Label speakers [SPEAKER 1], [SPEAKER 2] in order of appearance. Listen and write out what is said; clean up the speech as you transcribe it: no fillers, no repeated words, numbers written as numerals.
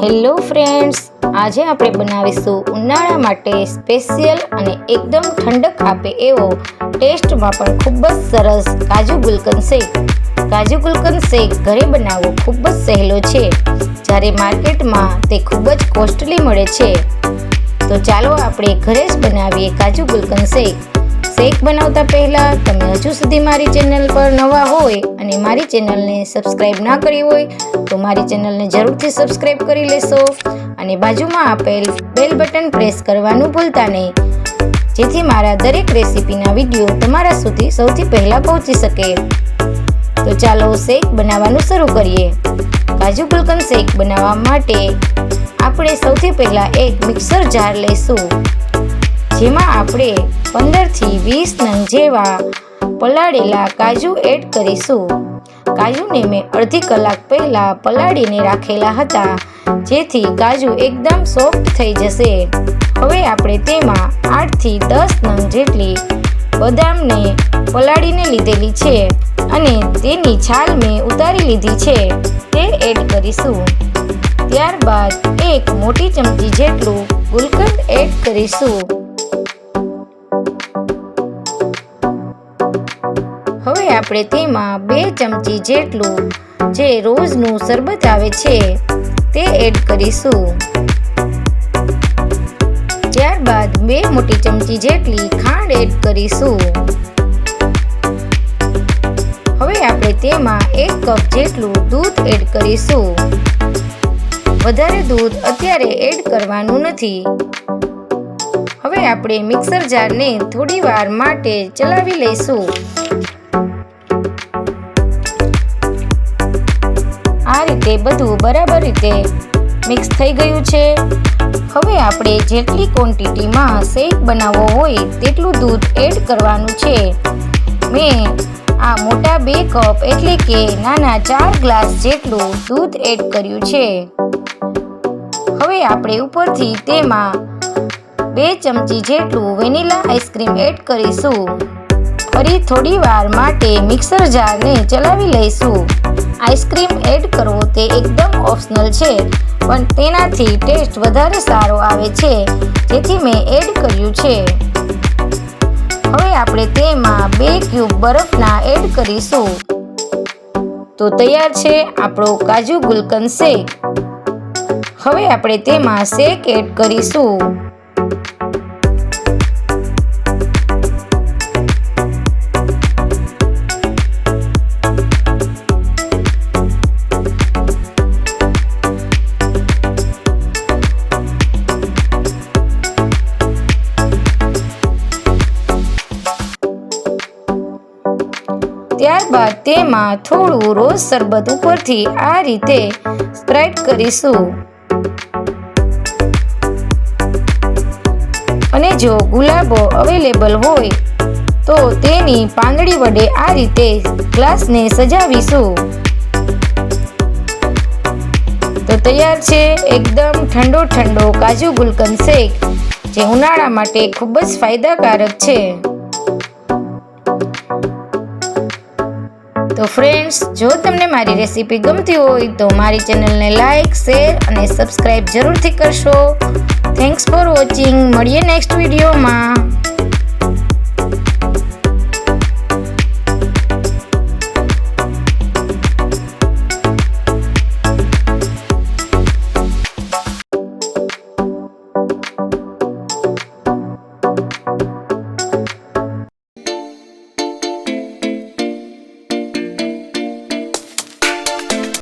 [SPEAKER 1] Hello friends, આજે આપણે બનાવીશું ઉનાળા માટે સ્પેશિયલ અને એકદમ ઠંડક આપે એવો ટેસ્ટમાં પણ ખૂબ જ સરસ કાજુ ગુલકંદ શેક. કાજુ ગુલકંદ શેક ઘરે બનાવવો ખૂબ જ સહેલો છે, જ્યારે માર્કેટમાં તે ખૂબ જ કોસ્ટલી મળે છે. તો ચાલો આપણે ઘરે જ બનાવીએ કાજુ ગુલકંદ શેક. શેક બનાવતા પહેલાં તમે હજુ સુધી મારી ચેનલ પર નવા હોય અને મારી ચેનલને સબસ્ક્રાઈબ ના કરી હોય તો મારી ચેનલને જરૂરથી સબસ્ક્રાઈબ કરી લેશો અને બાજુમાં આપેલ બેલ બટન પ્રેસ કરવાનું ભૂલતા નહીં, જેથી મારા દરેક રેસીપીના વિડીયો તમારા સુધી સૌથી પહેલાં પહોંચી શકે. તો ચાલો શેક બનાવવાનું શરૂ કરીએ. કાજુ ગુલકંદ શેક બનાવવા માટે આપણે સૌથી પહેલાં એક મિક્સર જાર લઈશું, જેમાં આપણે 15 થી 20 નંગ જેવા પલાળેલા કાજુ એડ કરીશું. કાજુને મેં અડધી કલાક પહેલાં પલાળીને રાખેલા હતા, જેથી કાજુ એકદમ સોફ્ટ થઈ જશે. હવે આપણે તેમાં 8 થી 10 નંગ જેટલી બદામને પલાળીને લીધેલી છે અને તેની છાલ મેં ઉતારી લીધી છે, તે એડ કરીશું. ત્યારબાદ એક મોટી ચમચી જેટલું ગુલકંદ એડ કરીશું. હવે આપણે તેમાં 2 ચમચી જેટલું જે રોઝનું શરબત આવે છે તે એડ કરીશું. ત્યારબાદ 2 મોટી ચમચી જેટલી ખાંડ એડ કરીશું. હવે આપણે તેમાં 1 કપ જેટલું દૂધ એડ કરીશું. વધારે દૂધ અત્યારે એડ કરવાનું નથી. હવે આપણે મિક્સર જારને થોડી વાર માટે ચલાવી લઈશું. આ રીતે બધું બરાબર રીતે મિક્સ થઈ ગયું છે. હવે આપણે જેટલી ક્વોન્ટિટીમાં શેક બનાવવો હોય તેટલું દૂધ એડ કરવાનું છે. મેં આ મોટા 2 કપ એટલે કે નાના 4 ગ્લાસ જેટલું દૂધ એડ કર્યું છે. હવે આપણે ઉપરથી તેમાં 2 ચમચી જેટલું વેનીલા આઈસ્ક્રીમ એડ કરીશું. ફરી થોડી વાર માટે મિક્સર જારને ચલાવી લઈશું. આઈસ્ક્રીમ એડ કરવો તે એકદમ ઓપ્શનલ છે, પણ તેનાથી ટેસ્ટ વધારે સારો આવે છે, જેથી મેં એડ કર્યું છે. હવે આપણે તેમાં 2 ક્યુબ બરફના એડ કરીશું. તો તૈયાર છે આપણો કાજુ ગુલકંદ શેક. હવે આપણે તેમાં શેક એડ કરીશું. ત્યારબાદ તેમાં થોડું રોઝ શરબત ઉપરથી આ રીતે સ્પ્રેડ કરીશું. અને જો ગુલાબો અવેલેબલ હોય તો તેની પાંદડી વડે આ રીતે ગ્લાસને સજાવીશું. તો તૈયાર છે એકદમ ઠંડો ઠંડો કાજુ ગુલકંદ શેક, જે ઉનાળા માટે ખૂબ જ ફાયદાકારક છે. તો ફ્રેન્ડ્સ, જો તમને મારી રેસીપી ગમતી હોય તો મારી ચેનલને લાઈક, શેર અને સબસ્ક્રાઈબ જરૂરથી કરશો. Thanks for watching. મળીએ નેક્સ્ટ વિડીયોમાં.